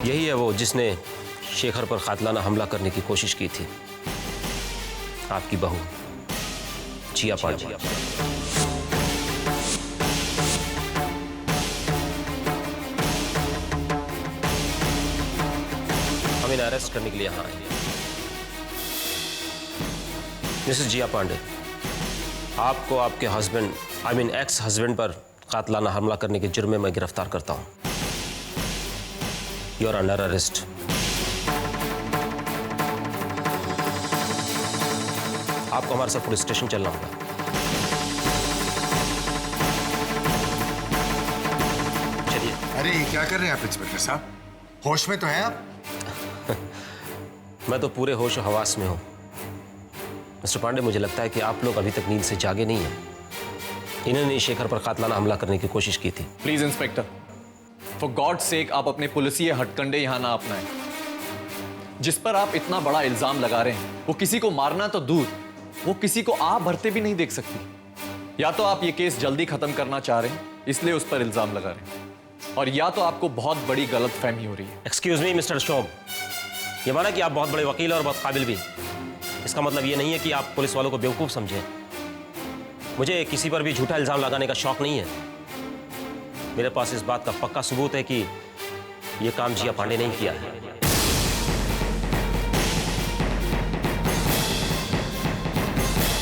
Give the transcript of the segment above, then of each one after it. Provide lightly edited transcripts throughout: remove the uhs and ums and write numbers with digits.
यही है वो जिसने शेखर पर कातिलाना हमला करने की कोशिश की थी। आपकी बहू जिया पांडे। हम इन्हें अरेस्ट करने के लिए यहां आए हैं। मिसेस जिया पांडे, आपको आपके हस्बैंड एक्स हस्बैंड पर कातिलाना हमला करने के जुर्म में मैं गिरफ्तार करता हूं। You are under arrest. आपको हमारे साथ पुलिस स्टेशन चलना होगा। चलिए। अरे ये क्या कर रहे हैं आप इंस्पेक्टर साहब? होश में तो हैं आप? मैं तो पूरे होश और हवास में हूं। मिस्टर पांडे, मुझे लगता है कि आप लोग अभी तक नींद से जागे नहीं हैं। इन्होंने शेखर पर कातिलाना हमला करने की कोशिश की थी। Please inspector, for God sake आप अपने पुलिसिये हथकंडे यहां ना अपनाएं। जिस पर आप इतना बड़ा इल्जाम लगा रहे हैं वो किसी को मारना तो दूर, वो किसी को आह भरते भी नहीं देख सकती। या तो आप ये केस जल्दी खत्म करना चाह रहे हैं इसलिए उस पर इल्जाम लगा रहे हैं, और या तो आपको बहुत बड़ी गलतफहमी हो रही है। एक्सक्यूज मी मिस्टर शोभ, ये माना कि आप बहुत बड़े वकील और बहुत काबिल भी, इसका मतलब ये नहीं है कि आप पुलिस वालों को बेवकूफ समझें। मुझे किसी पर भी झूठा इल्जाम लगाने का शौक नहीं है। मेरे पास इस बात का पक्का सबूत है कि यह काम जिया पांडे ने किया है।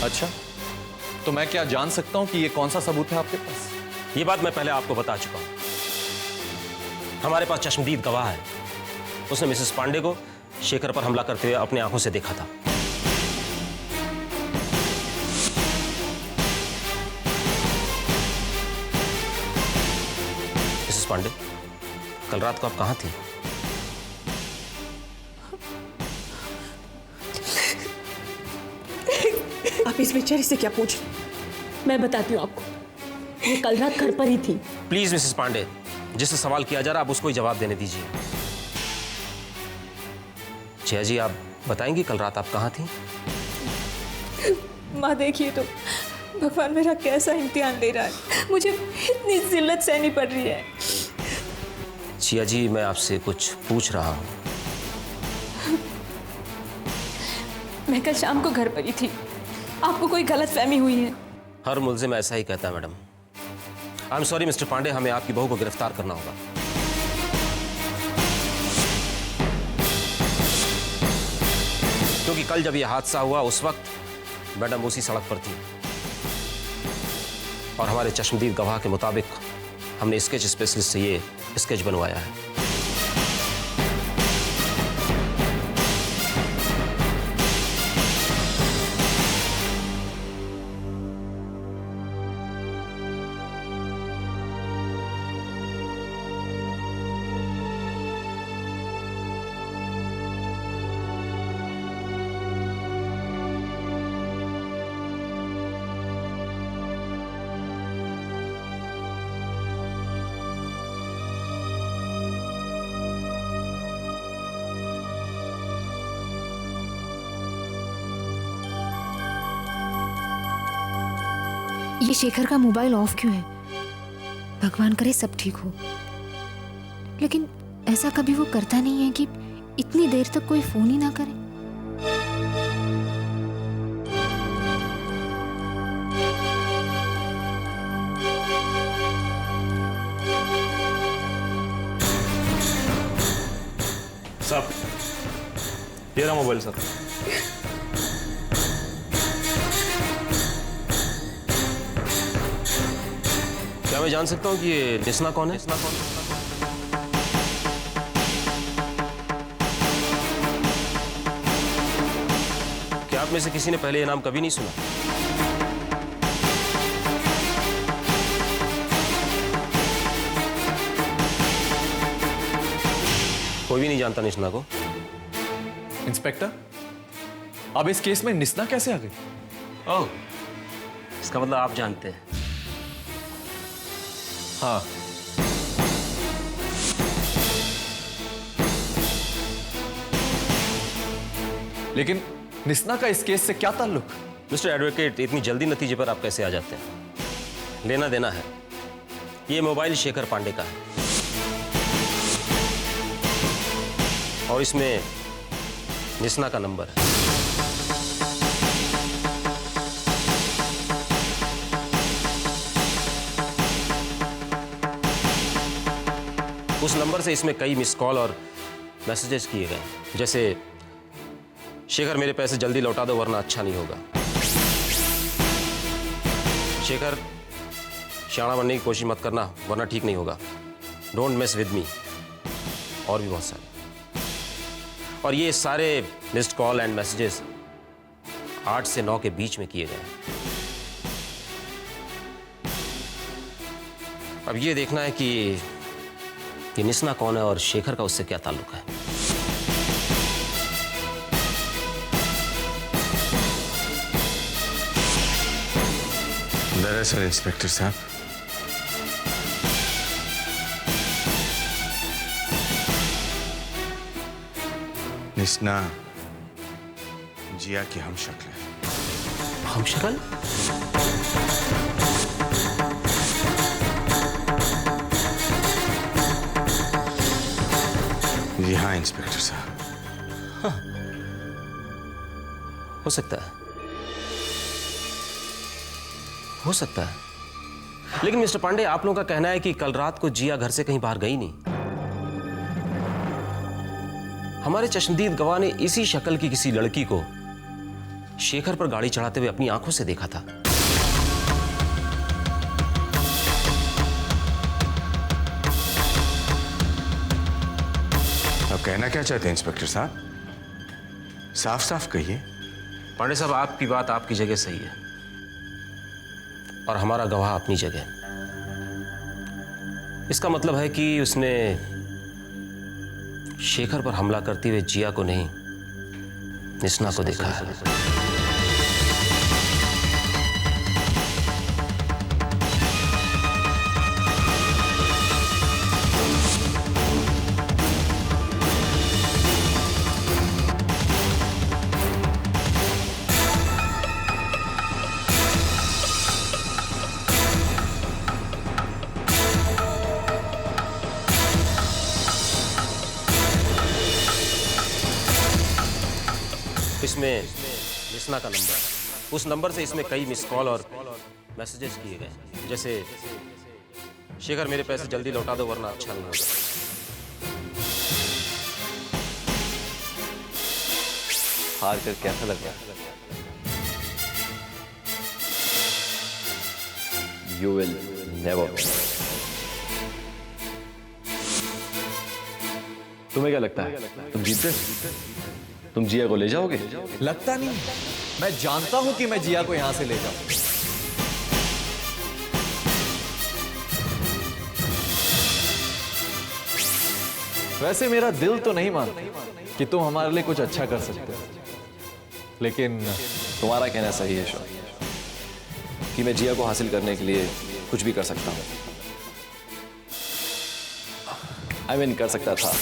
अच्छा, तो मैं क्या जान सकता हूं कि यह कौन सा सबूत है आपके पास? यह बात मैं पहले आपको बता चुका हूं। हमारे पास चश्मदीद गवाह है। उसने मिसेस पांडे को शेखर पर हमला करते हुए अपनी आंखों से देखा था। मिसेस पांडे, कल रात को आप कहां थी? आप इस बेचारी से क्या पूछ रहे? मैं बताती हूँ आपको, ये कल रात घर पर ही थी। प्लीज मिसेस पांडे, जिससे सवाल किया जा रहा है आप उसको ही जवाब देने दीजिए। जया जी, आप बताएंगी कल रात आप कहां थी? माँ देखिए तो भगवान मेरा कैसा इम्तिहान ले रहा है। मुझे इतनी जिल्लत सहनी पड़ रही है। जिया जी, मैं आपसे कुछ पूछ रहा हूं। मैं कल शाम को घर पर ही थी। आपको कोई गलत फहमी हुई है? हर मुल्जिम ऐसा ही कहता है madam. I am sorry mister Pandey, हमें आपकी बहू को गिरफ्तार करना होगा। क्योंकि कल जब यह हादसा हुआ उस वक्त मैडम उसी सड़क पर थी, और हमारे चश्मदीद गवाह के मुताबिक हमने स्केच स्पेशलिस्ट से ये स्केच बनवाया है। ये शेखर का मोबाइल ऑफ क्यों है? भगवान करे सब ठीक हो। लेकिन ऐसा कभी वो करता नहीं है कि इतनी देर तक कोई फोन ही ना करे। साहब, ये रहा मोबाइल सर। क्या मैं जान सकता हूं कि ये निस्ना कौन है? क्या आप में से किसी ने पहले ये नाम कभी नहीं सुना? कोई भी नहीं जानता निस्ना को? इंस्पेक्टर, अब इस केस में निस्ना कैसे आ गई? ओह, इसका मतलब आप जानते हैं। हाँ, लेकिन निस्ना का इस केस से क्या ताल्लुक? मिस्टर एडवोकेट, इतनी जल्दी नतीजे पर आप कैसे आ जाते हैं? लेना देना है। ये मोबाइल शेखर पांडे का है। और इसमें निस्ना का नंबर है। उस नंबर से इसमें कई मिस कॉल और मैसेजेस किए गए, जैसे शेखर मेरे पैसे जल्दी लौटा दो वरना अच्छा नहीं होगा, शेखर शाना बनने की कोशिश मत करना वरना ठीक नहीं होगा, डोंट मेस विद मी, और भी बहुत सारे। और ये सारे मिस्ड कॉल एंड मैसेजेस 8 से 9 के बीच में किए गए। अब ये देखना है कि निस्ना कौन है और शेखर का उससे क्या ताल्लुक है। दरअसल इंस्पेक्टर साहब, निस्ना जिया की हम शक्ल है। हम शक्ल? जी हाँ इंस्पेक्टर साहब। हो सकता है, हो सकता है, लेकिन मिस्टर पांडे आप लोगों का कहना है कि कल रात को जिया घर से कहीं बाहर गई नहीं। हमारे चश्मदीद गवाह ने इसी शक्ल की किसी लड़की को शेखर पर गाड़ी चढ़ाते हुए अपनी आंखों से देखा था। अब कहना क्या चाहते हैं इंस्पेक्टर साहब? साफ साफ कहिए। पांडे साहब, आपकी बात आपकी जगह सही है और हमारा गवाह अपनी जगह। इसका मतलब है कि उसने शेखर पर हमला करते हुए जिया को नहीं, निस्ना को देखा है। इसमें निस्ना का नंबर, उस नंबर से इसमें कई मिस कॉल और मैसेजेस किए गए, जैसे शेखर मेरे पैसे जल्दी लौटा दो वरना अच्छा नहीं होगा। हार कर कैसा लग रहा है? You will never win. तुम्हें क्या लगता है तुम जीत गए? तुम जिया को ले जाओगे? लगता नहीं। मैं जानता हूं कि मैं जिया को यहां से ले जाऊं। वैसे मेरा दिल तो नहीं मानता कि तुम हमारे लिए कुछ अच्छा कर सकते हो, लेकिन तुम्हारा कहना सही है शो, कि मैं जिया को हासिल करने के लिए कुछ भी कर सकता हूं। I mean, कर सकता था।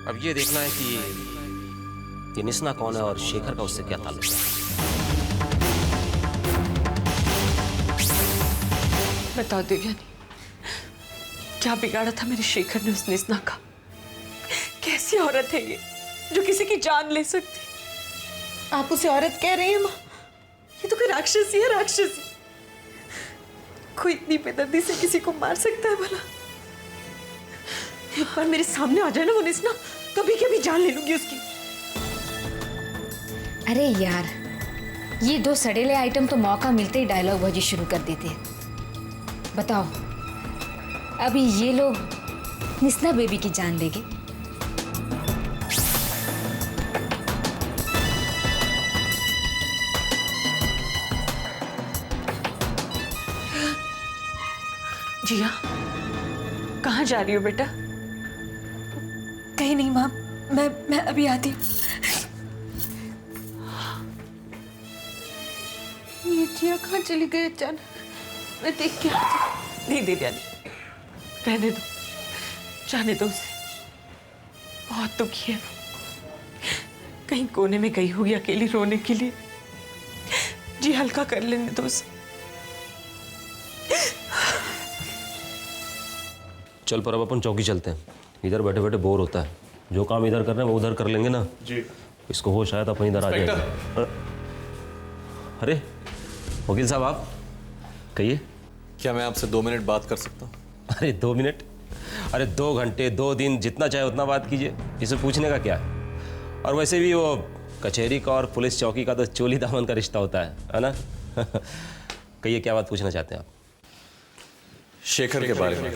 अब ये देखना है कि निस्ना कौन है और शेखर का उससे क्या ताल्लुक है। बताओ देवयानी, क्या बिगाड़ा था मेरे शेखर ने उस निस्ना का? कैसी औरत है ये जो किसी की जान ले सकती? आप उसे औरत कह रही हैं माँ? ये तो कोई राक्षसी है, राक्षसी। कोई इतनी बेदर्दी से किसी को मार सकता है भला? एक बार मेरे सामने आ जाए ना वो निस्ना, कभी कभी जान ले लूंगी उसकी। अरे यार, ये दो सड़ेले आइटम तो मौका मिलते ही डायलॉग बाजी शुरू कर देते हैं। बताओ, अभी ये लोग निस्ना बेबी की जान लेंगे? जिया, कहाँ जा रही हो बेटा? कहीं नहीं माँ, मैं अभी आती हूँ। ये जिया कहाँ चली गई अचानक? मैं देख के आती हूँ। नहीं देवयानी, रहने दो, जाने दो उसे। बहुत दुखी है वो, कहीं कोने में गई होगी अकेली रोने के लिए। जी हल्का कर लेने दो उसे। चल पर अब अपन चौकी चलते हैं, इधर बैठे बैठे बोर होता है। जो काम इधर कर रहे हैं वो उधर कर लेंगे ना जी। इसको हो शायद अपन इधर आ जाएंगे। अरे वकील साहब आप कहिए। क्या मैं आपसे 2 मिनट बात कर सकता हूँ? अरे 2 मिनट? अरे 2 घंटे 2 दिन जितना चाहे उतना बात कीजिए, इसे पूछने का क्या है। और वैसे भी वो कचहरी का और पुलिस चौकी का तो चोली दामन का रिश्ता होता है ना। कहिए क्या बात पूछना चाहते हैं आप? शेखर के बारे में।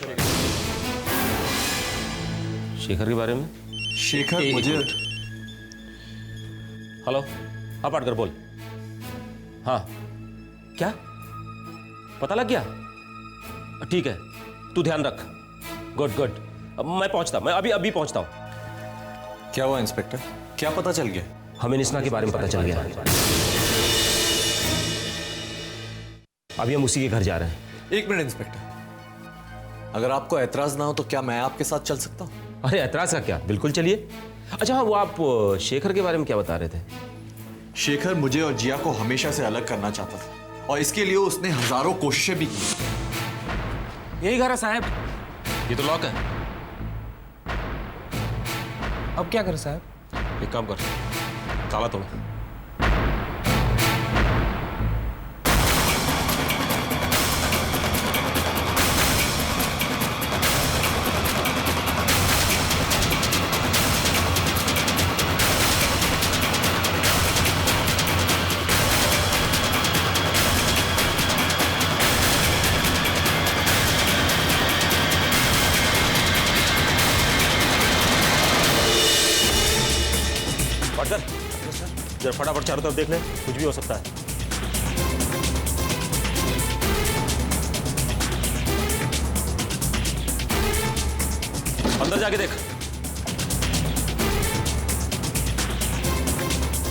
शेखर के बारे में? शेखर मुझे हेलो, हाँ पाटकर बोल। हाँ क्या पता लग गया? ठीक है तू ध्यान रख। गुड गुड, मैं पहुंचता, मैं अभी पहुंचता हूं। क्या हुआ इंस्पेक्टर, क्या पता चल गया? हमें निस्ना के बारे में पता चल गया। अभी हम उसी के घर जा रहे हैं। 1 मिनट इंस्पेक्टर, अगर आपको ऐतराज ना हो तो क्या मैं आपके साथ चल सकता हूं? अरे ऐतराज का क्या, बिल्कुल चलिए। अच्छा हाँ, वो आप शेखर के बारे में क्या बता रहे थे? शेखर मुझे और जिया को हमेशा से अलग करना चाहता था और इसके लिए उसने हजारों कोशिशें भी की। यही घर है साहब, ये तो लॉक है। अब क्या करें साहब? एक काम कर, ताला तोड़। जरा फटाफट चारों तरफ देख ले, कुछ भी हो सकता है। अंदर जाके देख,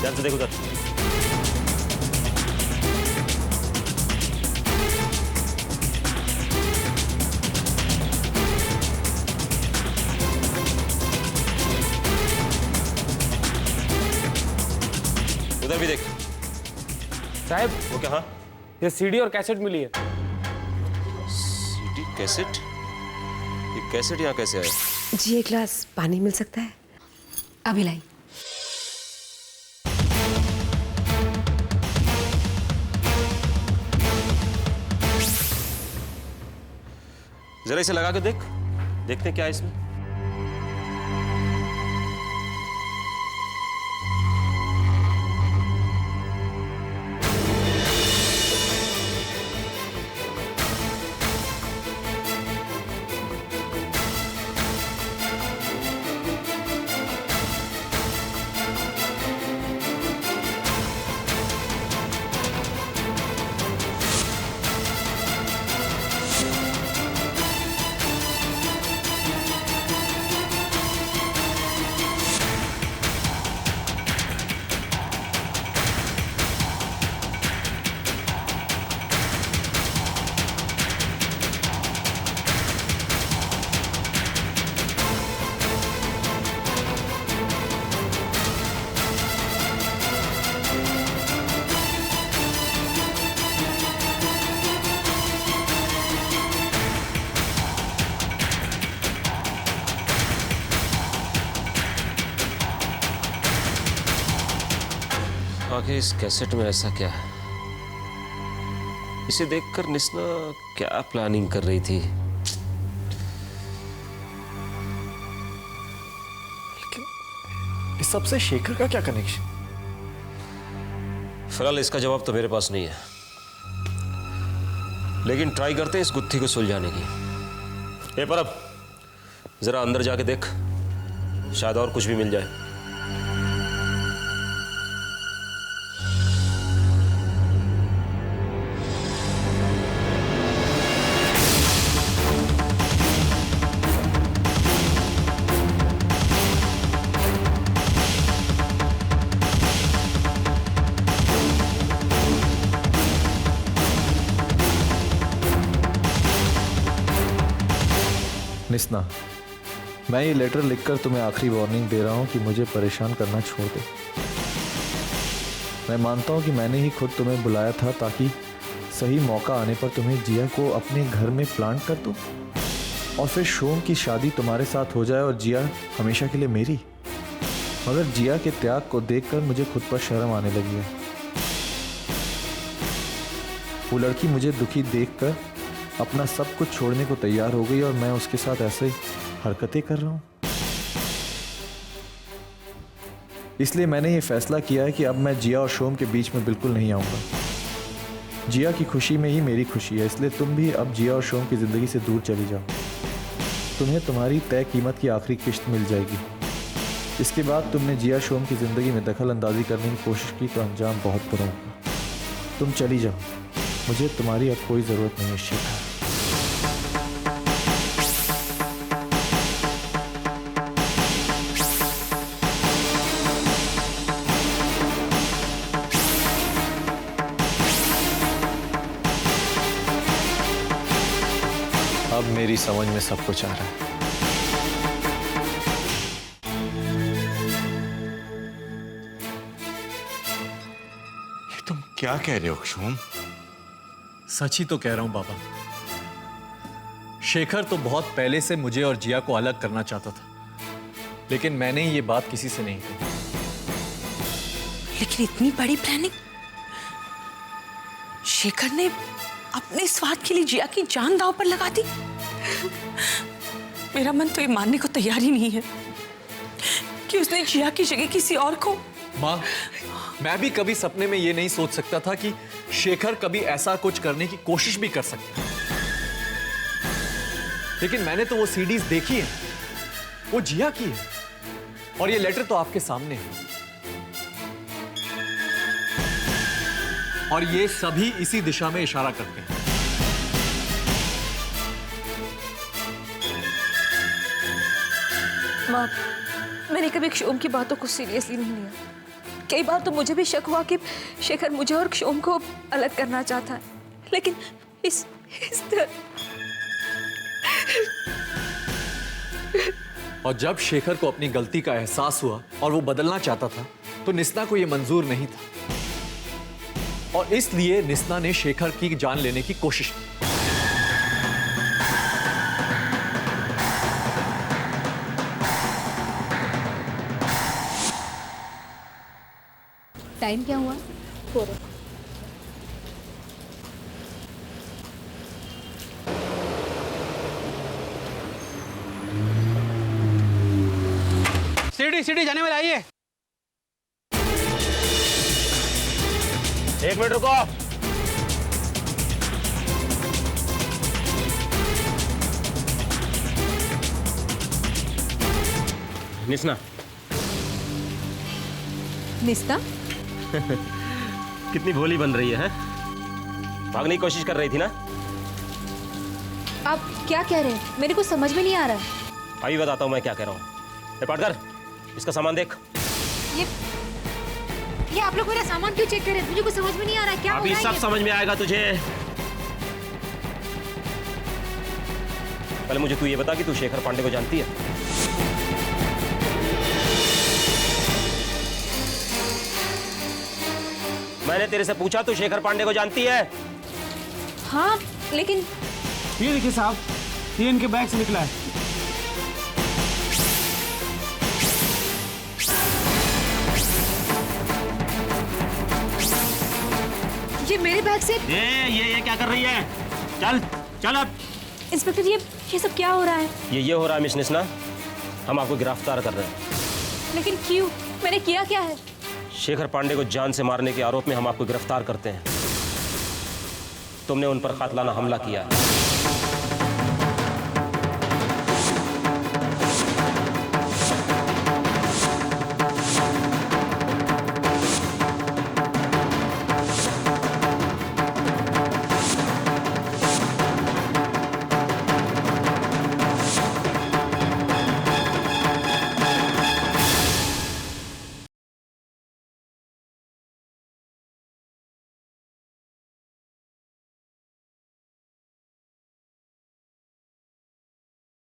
ध्यान से देख उधर। उधर भी देख। साहब वो क्या? हाँ ये सीडी और कैसेट मिली है। CD cassette? ये कैसेट यहाँ कैसे आया? जी एक गिलास पानी मिल सकता है? अभी लाई। जरा इसे लगा के देख, देखते हैं क्या है इसमें। आखिर इस कैसेट में ऐसा क्या है? इसे देखकर निस्ना क्या प्लानिंग कर रही थी? इस सबसे शेखर का क्या कनेक्शन? फिलहाल इसका जवाब तो मेरे पास नहीं है, लेकिन ट्राई करते हैं इस गुत्थी को सुलझाने की। ए परब, जरा अंदर जाके देख, शायद और कुछ भी मिल जाए। निस्ना, मैं ये लेटर लिखकर तुम्हें आखिरी वार्निंग दे रहा हूं कि मुझे परेशान करना छोड़ दो। मैं मानता हूं कि मैंने ही खुद तुम्हें बुलाया था ताकि सही मौका आने पर तुम्हें जिया को अपने घर में प्लांट कर दूं। और फिर शोम की शादी तुम्हारे साथ हो जाए और जिया हमेशा के लिए मेरी। मगर जिया के त्याग को देखकर मुझे खुद पर शर्म आने लगी है। वो लड़की मुझे दुखी देखकर अपना सब कुछ छोड़ने को तैयार हो गई और मैं उसके साथ ऐसे हरकतें कर रहा हूं। इसलिए मैंने ये फैसला किया है कि अब मैं जिया और शोम के बीच में बिल्कुल नहीं आऊंगा। जिया की खुशी में ही मेरी खुशी है, इसलिए तुम भी अब जिया और शोम की जिंदगी से दूर चली जाओ। तुम्हें तुम्हारी तय कीमत की आखिरी किश्त मिल जाएगी। इसके बाद तुमने जिया शोम की जिंदगी में दखल अंदाजी करने की कोशिश की तो अंजाम बहुत बुरा होगा। तुम चली जाओ, मुझे तुम्हारी अब कोई जरूरत नहीं है शिखा। अब मेरी समझ में सब कुछ आ रहा है। ये तुम क्या कह रहे हो शोम? सच ही तो कह रहा हूं बाबा। शेखर तो बहुत पहले से मुझे और जिया को अलग करना चाहता था, लेकिन मैंने ये बात किसी से नहीं कही। लेकिन इतनी बड़ी प्लानिंग, शेखर ने अपने स्वार्थ के लिए जिया की जान दांव पर लगा दी। मेरा मन तो ये मानने को तैयार ही नहीं है कि उसने जिया की जगह किसी और को। मां, मैं भी कभी सपने में ये नहीं सोच सकता था कि शेखर कभी ऐसा कुछ करने की कोशिश भी कर सकता है। लेकिन मैंने तो वो सीडीज देखी है, वो जिया की है, और ये लेटर तो आपके सामने है। और ये सभी इसी दिशा में इशारा करते हैं। माँ, मैंने कभी क्षोम की बातों को सीरियसली नहीं लिया। कई बार तो मुझे भी शक हुआ कि शेखर मुझे और क्षोम को अलग करना चाहता है, लेकिन इस तरह। और जब शेखर को अपनी गलती का एहसास हुआ और वो बदलना चाहता था, तो निस्ना को यह मंजूर नहीं था, और इसलिए निस्ना ने शेखर की जान लेने की कोशिश की। टाइम क्या हुआ? 4 सिटी जाने वाले आइए। 1 मिनट रुको। निस्ना, निस्ता? कितनी भोली बन रही है? भागने की कोशिश कर रही थी ना? आप क्या कह रहे हैं? मेरे को समझ में नहीं आ रहा है। अभी बताता हूँ मैं क्या कह रहा हूँ। पार्टनर, इसका सामान देख। ये आप लोग मेरा सामान क्यों चेक कर रहे हैं? मुझे कुछ समझ में नहीं आ रहा है। क्या हो अभी रहा है सब ये? समझ में आएगा तुझे। पहले मुझे तू ये बता कि तू शेखर पांडे को जानती है? मैंने तेरे से पूछा, तू शेखर पांडे को जानती है? हाँ, लेकिन ये देखिए साहब, ये इनके बैग से निकला है। ये मेरे बैग से। ये क्या कर रही है? चल चल अब। इंस्पेक्टर, ये सब क्या हो रहा है? ये हो रहा है मिस निस्ना, हम आपको गिरफ्तार कर रहे हैं। लेकिन क्यों? मैंने किया क्या है? शेखर पांडे को जान से मारने के आरोप में हम आपको गिरफ्तार करते हैं। तुमने उन पर कातिलाना हमला किया है।